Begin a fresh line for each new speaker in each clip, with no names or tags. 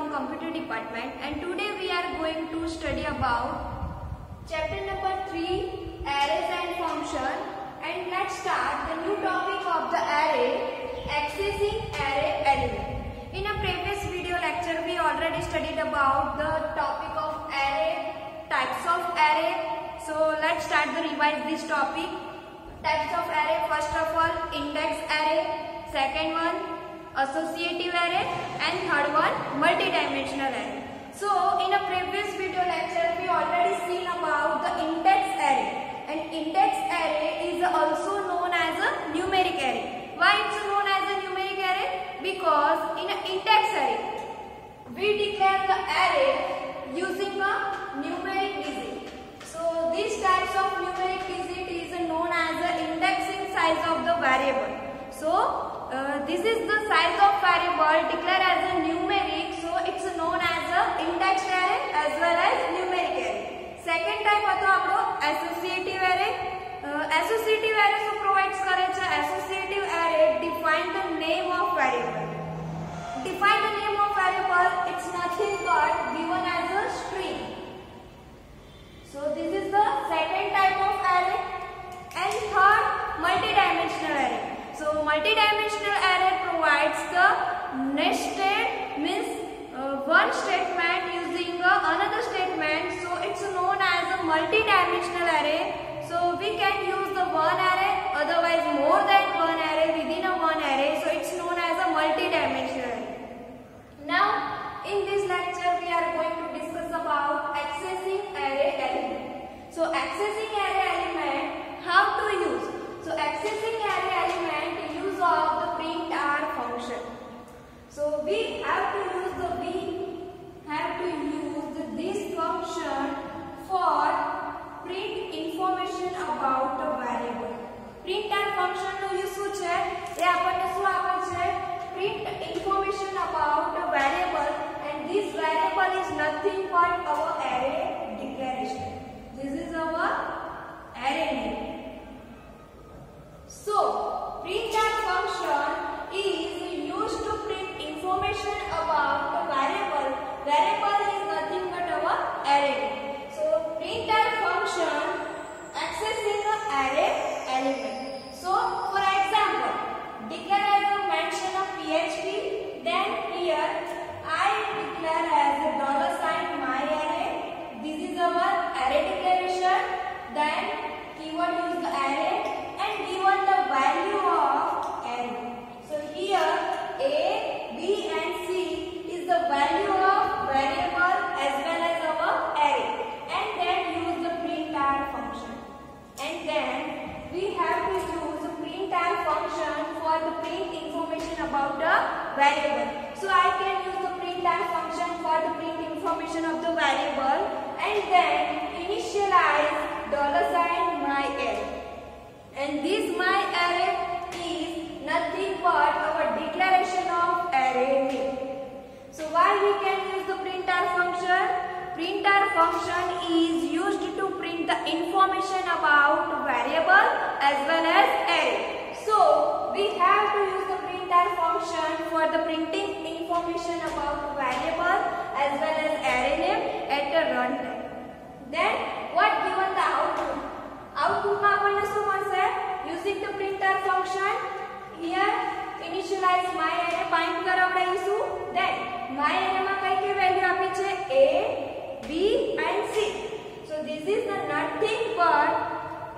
from Computer Department, and today we are going to study about chapter number 3, arrays and function. And let's start the new topic of the array, accessing array element. In a previous video lecture we already studied about the topic of array, types of array. So let's start the revise this topic. Types of array, first of all index array, second one associative array, and third one multidimensional array. So in a previous video lecture we already seen about the index array, and index array is also known as a numeric array. Why it's known as a numeric array? Because in an index array we declare the array using a numeric digit. So these types of numeric digit is known as the indexing size of the variable. So this is the size of variable declared as a numeric, so it's known as a indexed array as well as numeric array. Second type હતો આપણો associative array. Associative array શું provides કરે છે? Associative array define the name of variable. Define the name of variable, it's nothing but given as a string. So this is the second type of array. And third, multidimensional array. So multidimensional array provides the nested, means one statement using another statement. So it's known as a multidimensional array. So we can use the one array, otherwise more than one array within a one array. So it's known as a multidimensional array. Now in this lecture we are going to discuss about accessing array element. So accessing array element, how to use? So accessing array element, use of the printr function. So we have to use this function for print information about a variable. Printr function નો use શું છે? એ આપણને શું આપે છે? Print information about a variable, and this variable is nothing but our array declaration. This is our array name. So printr function is used to print information about a variable. Variable is nothing but our array. So printr function accessing an array element. So for example, declare as a mention of PHP, then here I declare as a $myArray. This is our array declaration. Then keyword use the array and given the value of array. So here A, B and C is the value of variable as well as our array, and then use the printr function. And then we have to use the printr function for the print information about the variable. So I can use the printr function for the print information of the variable, and then initialize $myArray. And this myArray is nothing but our declaration of array name. So why we can use the printr function? Printr function is used to print the information about variable as well as array. So we have to use the printr function for the printing information about variable as well as array name at the runtime. Then what given the output? Output માં આપણને શું મળશે? Using the printr function, here initialize myArray bind કરાવડાવીશું. Then myArray માં કઈ કઈ value આપી છે? A, B and C. So this is the nothing but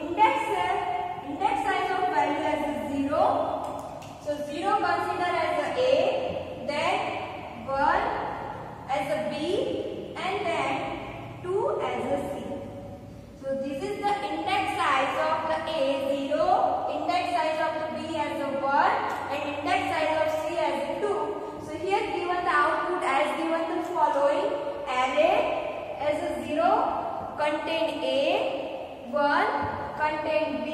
index size of value as a 0. So 0 consider as a A, then 1 as a B, and then 2 as a C. So this is the index size of the A 0, index size of the B as a 1, and index size of C as a 2. So here given the output as given the following: array as a 0 contain A, 1 contain B,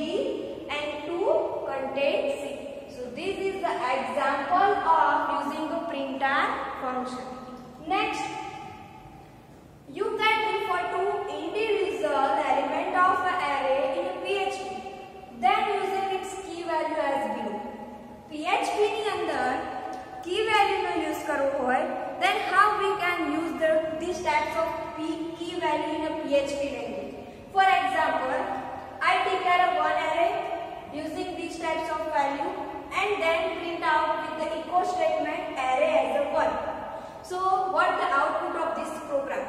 key value in a PHP language. For example, I declare one array using these types of value and then print out with the echo statement array as a 1. So what the output of this program?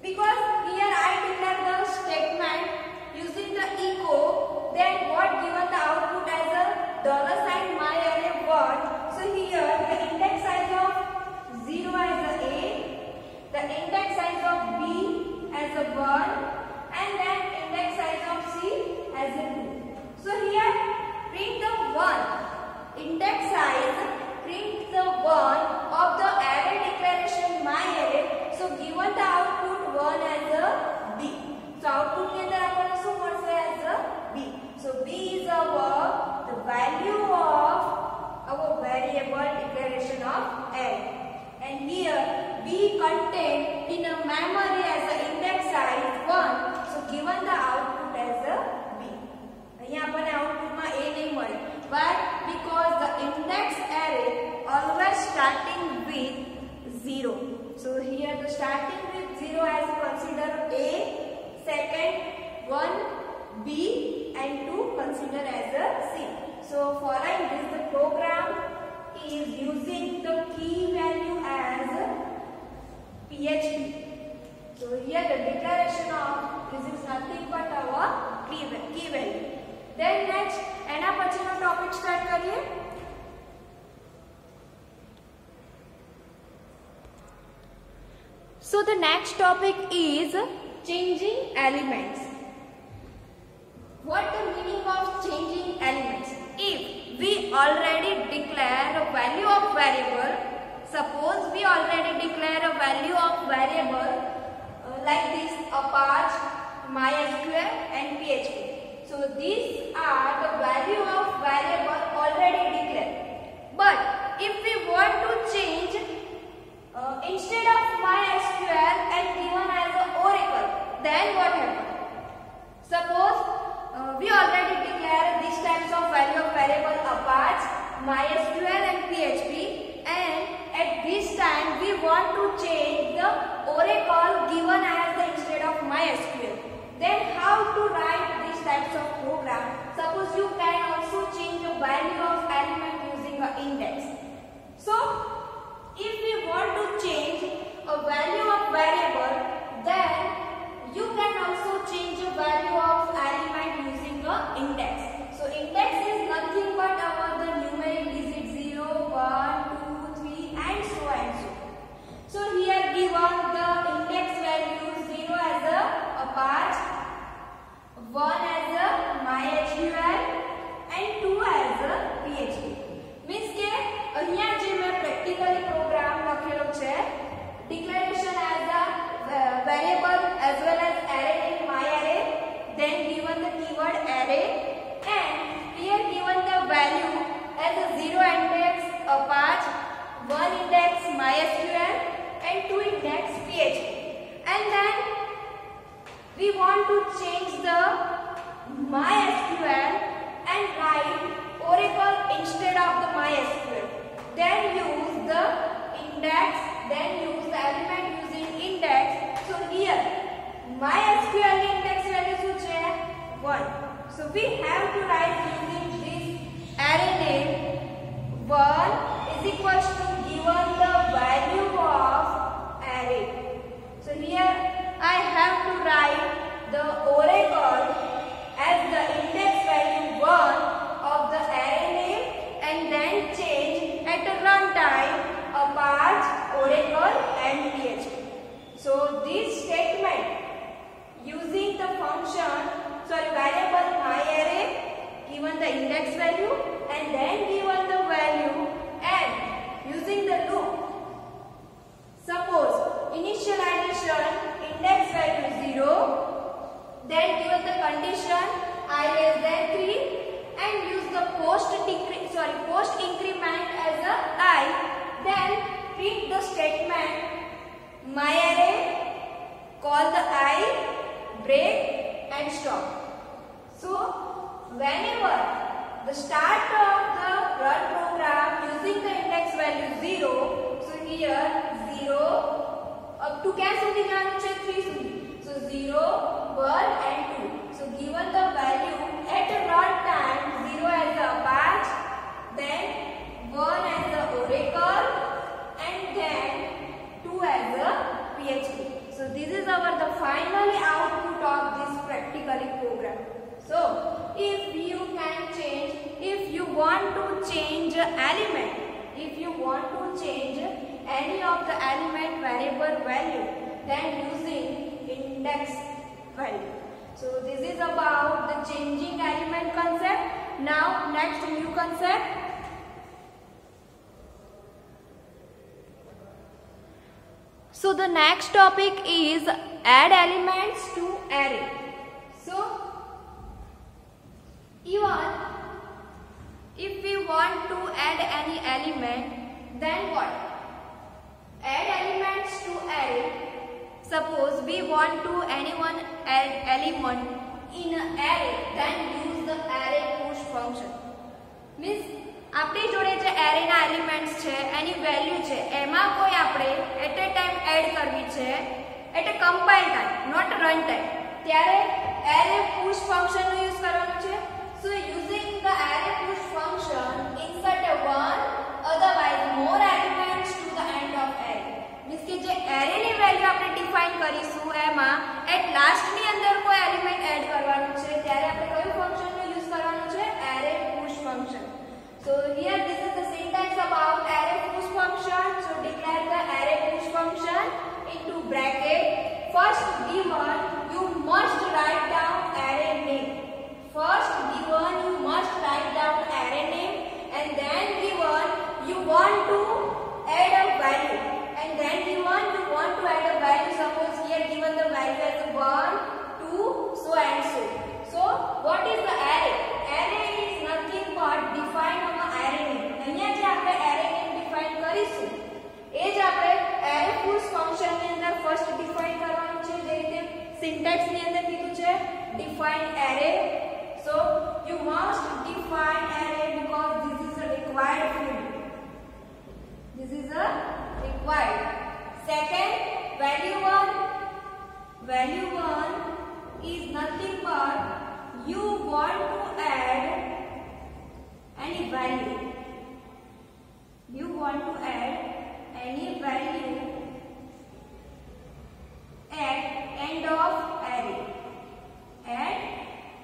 Because here I declare the statement using the echo, then what given the output as a $myArray1. So here the index size of 0 as a A, the index size of B as a 1, and then index size of C as a 2. So here print the 1 index size, print the 1 of the array declaration myArray. So given the output 1 as a B. So output ની અંદર આપણને શું મળશે as a B. So B is the value of our variable declaration of array. And here B contained in a memory as a index size 1. So given the output as a B. અહીંયા આપણને આઉટપુટમાં A નહીં મળે. Why? Because the index array always starting with 0. So here the starting with 0 as consider A, second 1 B, and 2 consider as a C. So following this, the program is using the key value as PHP. So here the declaration of this is nothing but our key value. Then next એના પછીનો topic start કરીએ. So the next topic is changing elements. What the meaning of changing elements? If we already declare a value of variable, suppose we already declare a value of variable like this Apache, MySQL and PHP. So these are the value of variable already declared. But if we want to change instead of MySQL and given as a Oracle, then what happens? Suppose we already declared these types of value of variable Apache, MySQL and PHP, and at this time we want to change the Oracle given as the instead of MySQL. Then how to write these types of program? Suppose you can also change the value of element using an index. So if we want to change a value of variable, then you can also change the value of element using an index. So index is nothing but the numeric digit 0, 1, 2, 3 and so and so. So here given the index value 0 as a Apache, 1 as a MySQL and 2 as a PHP. Means કે અહીંયા જે મેં practically program લખેલો છે declaration as a variable as well as array in myArray, then given the keyword array, and here given the value as a 0 index Apache, 1 index MySQL and 2 index PHP. And then we want to change the MySQL and write Oracle instead of the MySQL. Then use the index, then use the element using index. So here MySQL index value શું છે 1. So we have to write using this array name 1 is equals to given the value of array. So here I have to write the Oracle as the index value 1 of the array name and then change at the runtime Apache, Oracle and PHP. So this statement using the function variable myArray given the index value and then given the value and using the loop. Suppose initialization index value 0, then given the condition I less than 3 and use the post increment as a I, then print the statement myArray, call the I, break and stop. So whenever the start of the run program using the index value 0, so here 0 up to ક્યાં સુધી જવાનું છે 3 સુધી. So 0 1 and 2. So given the value at run time 0 as the Apache, then 1 as the Oracle, and then 2 as the PHP. So this is our the final output of this practically program. So if you can change, if you want to change element, if you want to change any of the element variable value, then using index value. So this is about the changing element concept. Now next new concept. So the next topic is add elements to array. So even if we want to add any element, then what? Add elements to array. Suppose we want to add element in an array, then use the array push function. Means આપણી જોડે જે array ના elements છે એની value છે એમાં કોઈ આપણે at A time add કરવી છે at a compile time not run time ત્યારે એરે પુશ ફંક્શન નો યુઝ કરવાનો છે. So using the array push function insert a one otherwise more elements to the end of array. Means કે જે array ની value આપણે define કરીશું એમાં એટ લાસ્ટ ની અંદર કોઈ એલિમેન્ટ એડ કરવાનું છે ત્યારે આપણે કયું ફંક્શન નો યુઝ કરવાનો છે array push function. So here this is the syntax about array push function. So declare the array push function into bracket. First given you must write down array name. First given you must write down array name, and then given you want to add a value, and then given you want to add a value. Suppose here given the value as 1 2 so and so. So what is the array? Array is nothing but define array name. અહીંયા જે આપણે array name define કરીશું એ જ આપણે array push function ની અંદર first define કરવાનું છે જે રીતે syntax ની અંદર કીધું છે define array. So you must define array because this is a required field. This is a required. Second, value 1. Value 1 is nothing but you want to add any value. You want to add any value at end of array. At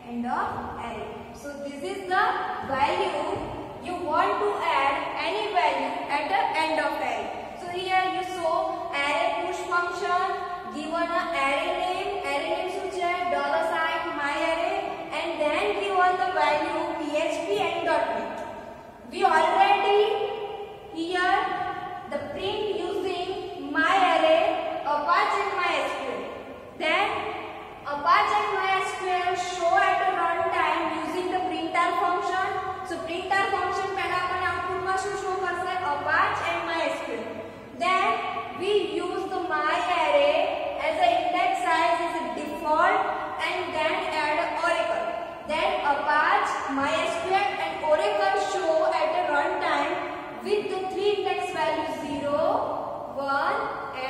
end of array. So this is the value you want to add any value at the end of array. So here you show array push function given a array name. Array name શું છે $myArray, and then given the value PHP and .NET. We already here the print using myArray, Apache and MySQL. Then Apache and MySQL show at the runtime using the printer function. So printer function પહેલા આપણને આઉટપુટમાં શું show કરશે Apache and MySQL. Then we use the myArray as the index size is a default, and then add Oracle. Then Apache, MySQL and Oracle show at the runtime with the three index values 0, 1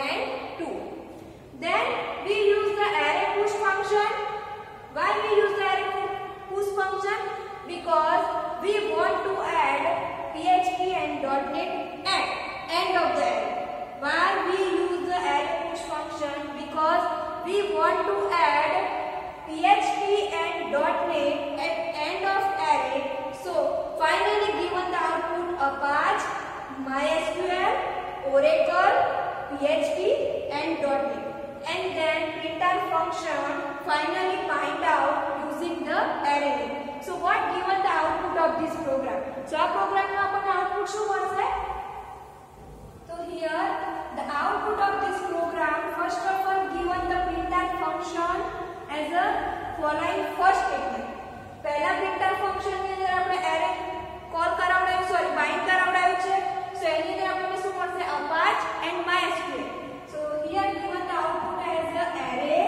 and 2. Then we use the array push function. Why we use the array push function? Because we want to add PHP and .NET at end of the array. Why we use the array push function? Because we want to add PHP and .NET at end of array. So finally given the output Apache, MySQL, Oracle, PHP and .NET, and then printer function finally find out using the array name. So what given the output of this program? So આ program નો આપણને output શું મળશે? So here the output of this program, first of all given the printer function as a following first statement. પહેલા printer function ની અંદર આપણે array call કરાવડાયું, sorry bind કરાવડાયું છે. So એની અંદર આપણને શું મળશે Apache and MySQL. So here given the output as the array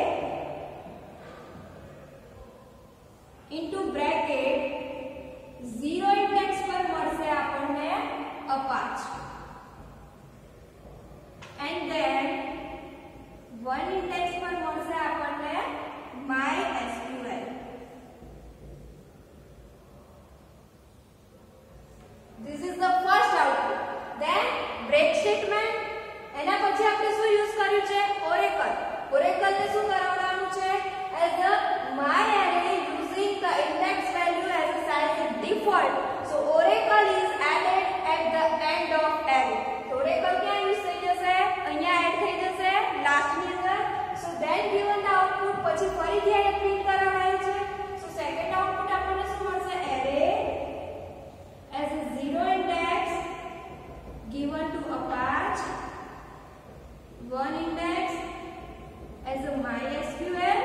into bracket This is the first output. Then break statement. એના પછી આપણે શું યુઝ કર્યું છે? Oracle. Oracle ને શું કરાવવાનું છે? As a myArray using the index value as a size default. So Oracle is added at the end of array. So Oracle ક્યાં યુઝ થઈ જશે? અહીંયા એડ થઈ જશે લાસ્ટ ની અંદર. So then given the output પછી ફરીથી એને પ્રિન્ટ કરાવવાનું છે. So second output આપણને શું મળશે? Array as a zero index given to Apache, one index as a MySQL,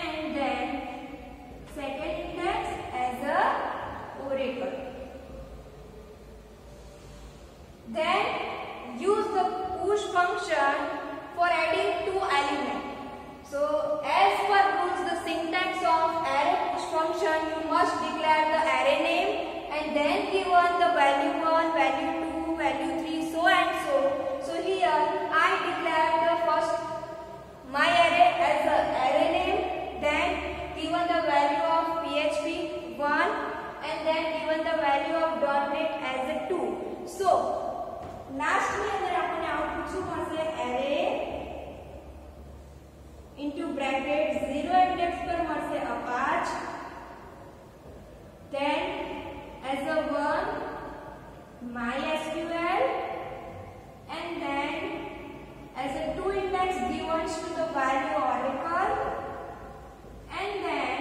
and then second index as a Oracle. Then use the push function for adding two elements. So as per rules, the syntax of array push function, you must declare the array name and then given the value 1, value 2, value 3, so and so. So here I declare the first my array as the array name, then given the value of PHP 1 and then given the value of .NET as a 2. So last ની અંદર આપણને output શું મળશે? array into bracket 0 index પર મળશે Apache, then as a 1 MySQL, and then as a 2 index given to the value Oracle, and then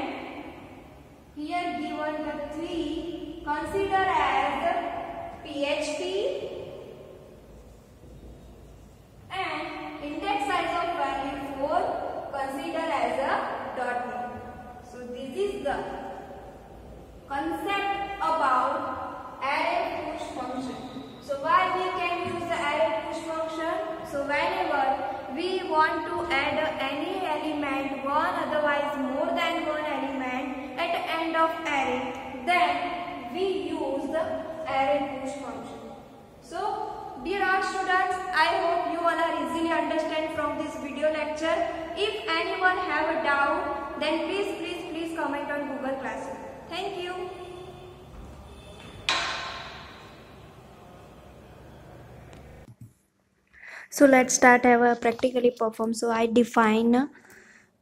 here given the 3 consider as PHP, and index size of value 4 consider as a .NET. So this is the concept about array push function. So why we can use the array push function? So whenever we want to add any element, one otherwise more than one element at the end of array, then we use the array push function. So dear all students, I hope you all are easily understand from this video lecture. If anyone have a doubt, then please comment on Google Classroom. Thank you.
So let's start our practically perform. So I define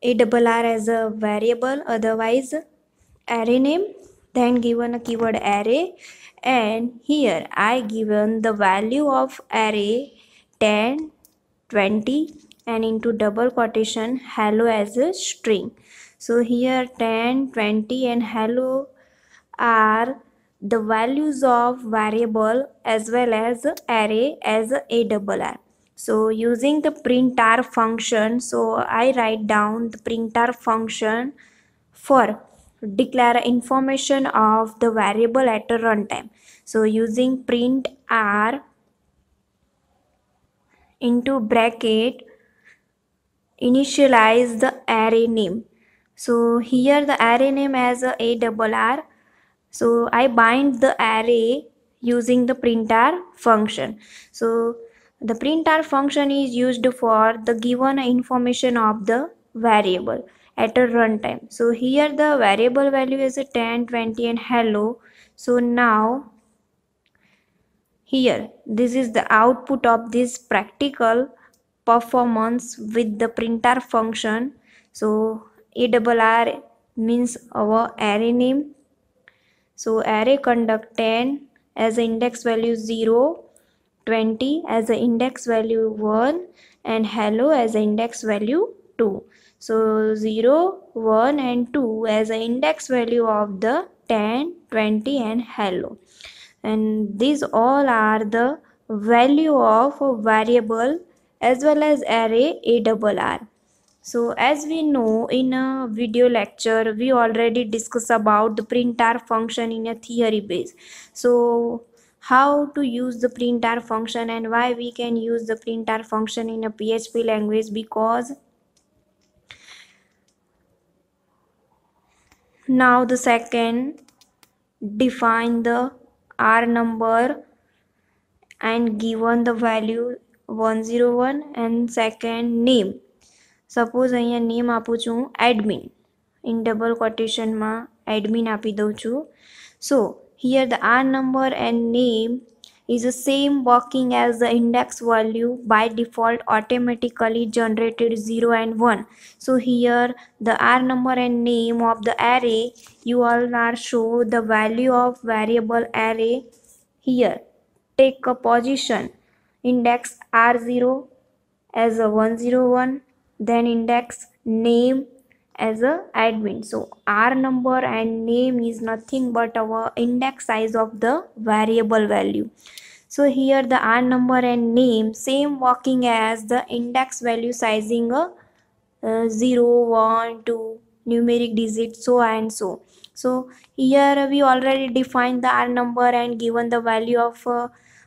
ARR as a variable, otherwise array name, then given a keyword array, and here I given the value of array 10, 20 and into double quotation hello as a string. So here 10, 20 and hello are the values of variable as well as array as ARR. So using the printar function, so I write down the printar function for declare information of the variable at a runtime. So using print r into bracket initialize the array name. So here the array name as a ARR. So I bind the array using the printar function. So the printar function is used for the given information of the variable at a runtime. So here the variable value is a 10, 20 and hello. So now here this is the output of this practical performance with the printar function. So ARR means our array name. So array conduct 10 as index value 0, 20 as the index value 1 and hello as the index value 2. So 0, 1 and 2 as the index value of the 10, 20 and hello. And these all are the value of a variable as well as array ARR. So as we know in a video lecture, we already discussed about the printar function in a theory base. So how to use the printar function and why we can use the printar function in a PHP language, because now the second define the R number and given the value 101 and second name. Suppose અહીંયા name આપું admin in double quotation માં admin આપી દઉં છું. So here the R number and name is the same working as the index value by default automatically generated 0 and 1. So here the R number and name of the array, you all are show the value of variable array here. Take a position index R0 as a 101, then index name as a admin. So R number and name is nothing but our index size of the variable value. So here the R number and name same working as the index value sizing a 0, 1, 2 numeric digit, so and so. So here we already defined the R number and given the value of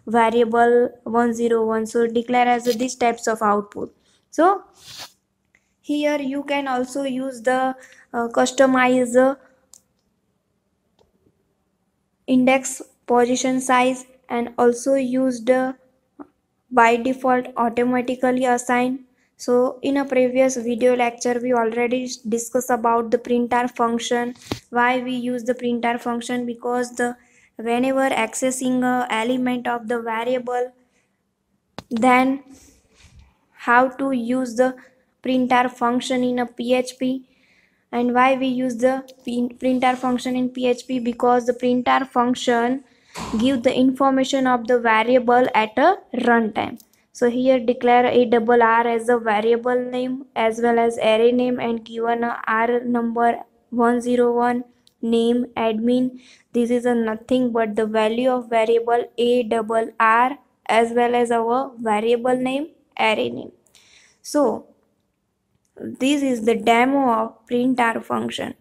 variable 101. So declare as these types of output. So here you can also use the customize index position size and also use the by default automatically assign. So in a previous video lecture we already discussed about the printer function. Why we use the printer function? Because the whenever accessing a element of the variable, then how to use the printer function in a PHP. And why we use the printer function in PHP? Because the printer function give the information of the variable at a runtime. So here declare ARR as a variable name as well as array name and given a R number 101, name admin. This is a nothing but the value of variable ARR as well as our variable name array name. So this is the demo of printer function.